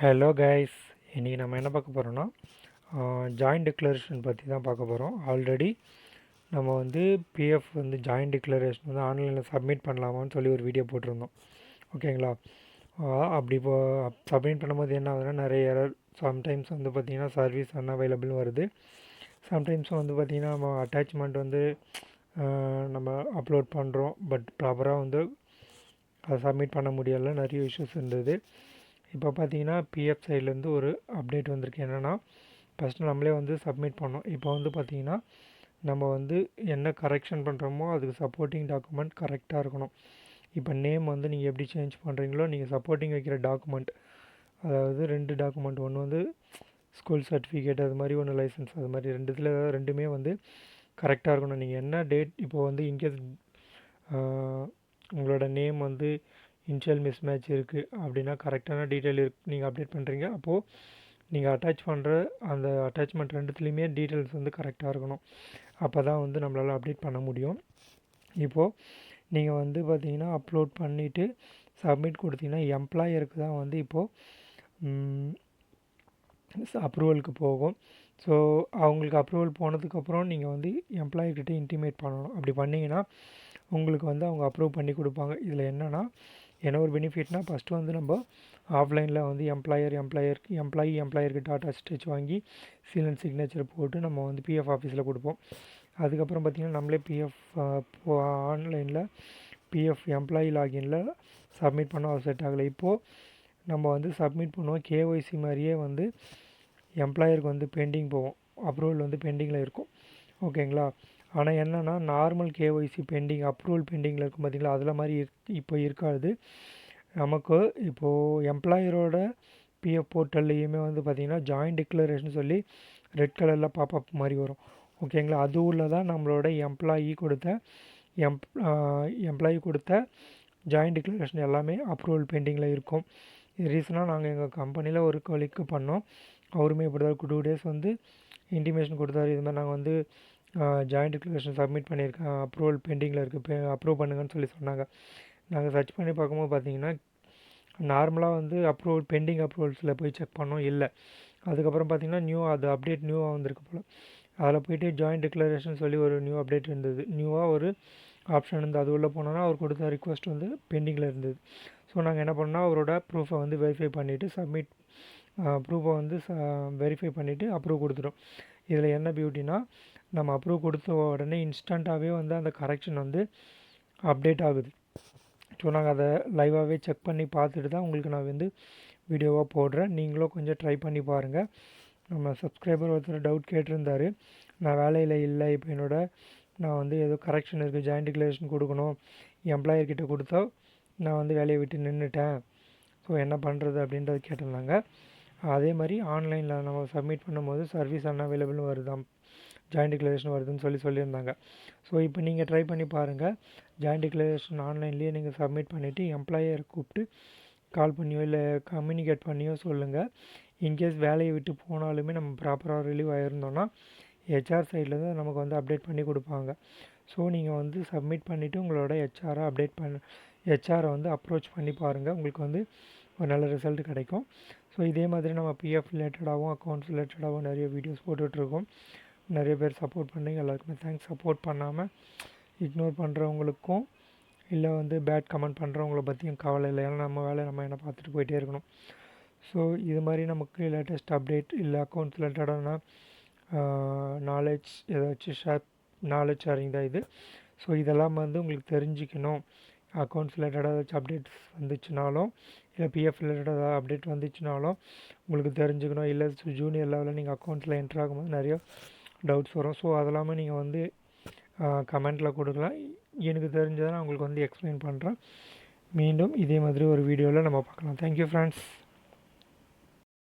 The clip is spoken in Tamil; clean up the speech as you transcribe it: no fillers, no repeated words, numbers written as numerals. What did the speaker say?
ஹலோ கைஸ், இன்றைக்கி நம்ம என்ன பார்க்க போகிறோன்னா ஜாயிண்ட் டிக்ளரேஷன் பற்றி தான் பார்க்க போகிறோம். ஆல்ரெடி நம்ம வந்து பிஎஃப் வந்து ஜாயிண்ட் டிக்ளரேஷன் வந்து ஆன்லைனில் சப்மிட் பண்ணலாமான்னு சொல்லி ஒரு வீடியோ போட்டிருந்தோம். ஓகேங்களா? அப்படி சப்மிட் பண்ணும்போது என்ன ஆகுதுன்னா நிறைய எரர். சம்டைம்ஸ் வந்து பார்த்திங்கன்னா சர்வீஸ் அன்அவைலபிள் வருது. சம்டைம்ஸ் வந்து பார்த்திங்கன்னா நம்ம அட்டாச்மெண்ட் வந்து நம்ம அப்லோட் பண்ணுறோம், பட் ப்ராப்பராக வந்து அதை சப்மிட் பண்ண முடியலை. நிறைய இஷ்யூஸ் இருந்தது. இப்போ பார்த்தீங்கன்னா பிஎஃப் சைட்லேருந்து ஒரு அப்டேட் வந்திருக்கு. என்னென்னா, ஃபஸ்ட்டு நம்மளே வந்து சப்மிட் பண்ணோம். இப்போ வந்து பார்த்திங்கன்னா நம்ம வந்து என்ன கரெக்ஷன் பண்ணுறோமோ அதுக்கு சப்போர்ட்டிங் டாக்குமெண்ட் கரெக்டாக இருக்கணும். இப்போ நேம் வந்து நீங்கள் எப்படி சேஞ்ச் பண்ணுறீங்களோ நீங்கள் சப்போர்ட்டிங் வைக்கிற டாக்குமெண்ட், அதாவது 2 டாக்குமெண்ட், ஒன்று வந்து ஸ்கூல் சர்டிஃபிகேட், அது மாதிரி ஒன்று லைசன்ஸ், அது மாதிரி ரெண்டுத்தில் ரெண்டுமே வந்து கரெக்டாக இருக்கணும். நீங்கள் என்ன டேட் இப்போ வந்து இன்கேஸ் உங்களோட நேம் வந்து இனிஷியல் மிஸ் மேட்ச் இருக்குது அப்படின்னா கரெக்டான டீட்டெயில் நீங்கள் அப்டேட் பண்ணுறீங்க. அப்போது நீங்கள் அட்டாச் பண்ணுற அந்த அட்டாச்மெண்ட் ரெண்டுத்துலேயுமே டீட்டெயில்ஸ் வந்து கரெக்டாக இருக்கணும். அப்போ தான் வந்து நம்மளால் அப்டேட் பண்ண முடியும். இப்போது நீங்கள் வந்து பார்த்திங்கன்னா அப்லோட் பண்ணிவிட்டு சப்மிட் கொடுத்தீங்கன்னா எம்ப்ளாயருக்கு தான் வந்து இப்போது அப்ரூவலுக்கு போகும். ஸோ அவங்களுக்கு அப்ரூவல் போனதுக்கப்புறம் நீங்கள் வந்து எம்ப்ளாயிக்கிட்ட இன்டிமேட் பண்ணணும். அப்படி பண்ணிங்கன்னா உங்களுக்கு வந்து அவங்க அப்ரூவ் பண்ணி கொடுப்பாங்க. இதில் என்னென்னா என்ன ஒரு பெனிஃபிட்னால், ஃபஸ்ட்டு வந்து நம்ம ஆஃப்லைனில் வந்து எம்ப்ளாயர்கிட்ட அட்டஸ்டேஜ் வாங்கி சீல் அண்ட் சிக்னேச்சர் போட்டு நம்ம வந்து பிஎஃப் ஆஃபீஸில் கொடுப்போம். அதுக்கப்புறம் பார்த்திங்கன்னா நம்மளே பிஎஃப் ஆன்லைனில் பிஎஃப் எம்ப்ளாயி லாகினில் சப்மிட் பண்ண செட் ஆகலை. இப்போது நம்ம வந்து சப்மிட் பண்ணுவோம். கேஒய்சி மாதிரியே வந்து எம்ப்ளாயருக்கு வந்து பெண்டிங் போகும், அப்ரூவல் வந்து பெண்டிங்கில் இருக்கும். ஓகேங்களா? ஆனால் என்னென்னா நார்மல் கேஒய்சி பெண்டிங், அப்ரூவல் பெண்டிங்கில் இருக்கும் பார்த்திங்களா, அதில் மாதிரி இப்போ இருக்காது. நமக்கு இப்போது எம்ப்ளாயரோட பிஎஃப் போர்ட்டல்லையுமே வந்து பார்த்திங்கன்னா ஜாயிண்ட் டிக்ளரேஷன் சொல்லி ரெட் கலரில் பாப்அப் மாதிரி வரும். ஓகேங்களா? அது உள்ள தான் நம்மளோட எம்ப்ளாயி கொடுத்த ஜாயிண்ட் டிக்ளரேஷன் எல்லாமே அப்ரூவல் பெண்டிங்கில் இருக்கும். இது ரீசனாக நாங்கள் எங்கள் கம்பெனியில் ஒரு கொலிக்கு பண்ணோம். அவருமே இப்படி தான் 2 days வந்து இன்டிமேஷன் கொடுத்தாரு. இது மாதிரி நாங்கள் வந்து ஜாயிண்ட் டிக்ளரேஷன் சப்மிட் பண்ணியிருக்கேன், அப்ரூவல் பெண்டிங்கில் இருக்குது, அப்ரூவ் பண்ணுங்கன்னு சொல்லி சொன்னாங்க. நாங்கள் சர்ச் பண்ணி பார்க்கும்போது பார்த்திங்கன்னா நார்மலாக வந்து பெண்டிங் அப்ரூவல்ஸில் போய் செக் பண்ணோம், இல்லை. அதுக்கப்புறம் பார்த்திங்கன்னா அது அப்டேட் நியூவாக வந்திருக்கு போல். அதில் போய்ட்டு ஜாயிண்ட் டிக்ளரேஷன் சொல்லி ஒரு நியூ அப்டேட் இருந்தது. நியூவாக ஒரு ஆப்ஷன் இருந்தது. அது உள்ளே போனோன்னா அவர் கொடுத்த ரிக்வஸ்ட் வந்து பெண்டிங்கில் இருந்தது. ஸோ நாங்கள் என்ன பண்ணோம், அவரோட ப்ரூஃபை வந்து வெரிஃபை பண்ணிவிட்டு ப்ரூஃபை வந்து வெரிஃபை பண்ணிவிட்டு அப்ரூவ் கொடுத்துட்டோம். இதில் என்ன பியூட்டினா, நம்ம அப்ரூவ் கொடுத்த உடனே இன்ஸ்டண்ட்டாகவே வந்து அந்த கரெக்ஷன் வந்து அப்டேட் ஆகுது. ஸோ நாங்கள் அதை லைவாகவே செக் பண்ணி பார்த்துட்டு தான் உங்களுக்கு நான் வந்து வீடியோவாக போடுறேன். நீங்களும் கொஞ்சம் ட்ரை பண்ணி பாருங்கள். நம்ம சப்ஸ்கிரைபர் ஒருத்தர் டவுட் கேட்டிருந்தார். நான் வேலையில் இல்லை, இப்போ நான் வந்து ஏதோ கரெக்ஷன் இருக்குது, ஜாயிண்ட் டிக்ளரேஷன் கொடுக்கணும், எம்ப்ளாயர்கிட்ட கொடுத்தா நான் வந்து வேலையை விட்டு நின்றுட்டேன், ஸோ என்ன பண்ணுறது அப்படின்றது கேட்டிருந்தாங்க. அதே மாதிரி ஆன்லைனில் நம்ம சப்மிட் பண்ணும்போது சர்வீஸ் அன்அவைலபிள் வருதான், ஜாயிண்ட் டிக்ளரேஷன் வருதுன்னு சொல்லியிருந்தாங்க. ஸோ இப்போ நீங்கள் ட்ரை பண்ணி பாருங்கள். ஜாயிண்ட் டிக்ளரேஷன் ஆன்லைன்லேயே நீங்கள் சப்மிட் பண்ணிவிட்டு எம்ப்ளாயரை கூப்பிட்டு கால் பண்ணியோ இல்லை கம்யூனிகேட் பண்ணியோ சொல்லுங்கள். இன்கேஸ் வேலையை விட்டு போனாலுமே நம்ம ப்ராப்பராக ரிலீவ் ஆகிருந்தோன்னா ஹெச்ஆர் சைட்லேருந்து நமக்கு வந்து அப்டேட் பண்ணி கொடுப்பாங்க. ஸோ நீங்கள் வந்து சப்மிட் பண்ணிவிட்டு உங்களோட ஹெச்ஆரை வந்து அப்ரோச் பண்ணி பாருங்கள். உங்களுக்கு வந்து ஒரு நல்ல ரிசல்ட் கிடைக்கும். ஸோ இதே மாதிரி நம்ம பிஎஃப் ரிலேட்டடாகவும் அக்கௌண்ட்ஸ் ரிலேட்டடாகவும் நிறைய வீடியோஸ் போட்டுட்ருக்கோம். நிறைய பேர் சப்போர்ட் பண்ணுறீங்க, எல்லாருக்குமே தேங்க்ஸ். சப்போர்ட் பண்ணாமல் இக்னோர் பண்ணுறவங்களுக்கும் இல்லை வந்து பேட் கமெண்ட் பண்ணுறவங்கள பற்றியும் கவலை இல்லை. ஏன்னா நம்ம வேலை நம்ம என்ன பார்த்துட்டு போயிட்டே இருக்கணும். ஸோ இது மாதிரி நமக்கு லேட்டஸ்ட் அப்டேட் இல்லை அக்கௌண்ட்ஸ் ரிலேட்டடான நாலேஜ் ஏதாச்சும் நாலேஜ் ஷேரிங் தான் இது. ஸோ இதெல்லாம் வந்து உங்களுக்கு தெரிஞ்சுக்கணும். அக்கௌண்ட்ஸ் ரிலேட்டடாக ஏதாச்சும் அப்டேட்ஸ் வந்துச்சுனாலும் இல்லை பிஎஃப் ரிலேட்டடாக ஏதாவது அப்டேட் வந்துச்சுனாலும் உங்களுக்கு தெரிஞ்சுக்கணும். இல்லை ஜூனியர் லெவலில் நீங்கள் அக்கௌண்ட்ஸில் என்ட்ரு ஆகும்போது நிறைய டவுட்ஸ் வரும். ஸோ அதெல்லாமே நீங்கள் வந்து கமெண்ட்டில் கொடுக்கலாம். எனக்கு தெரிஞ்சதை நான் உங்களுக்கு வந்து எக்ஸ்பிளைன் பண்ணுறேன். மீண்டும் இதே மாதிரி ஒரு வீடியோவில் நம்ம பார்க்கலாம். Thank you friends.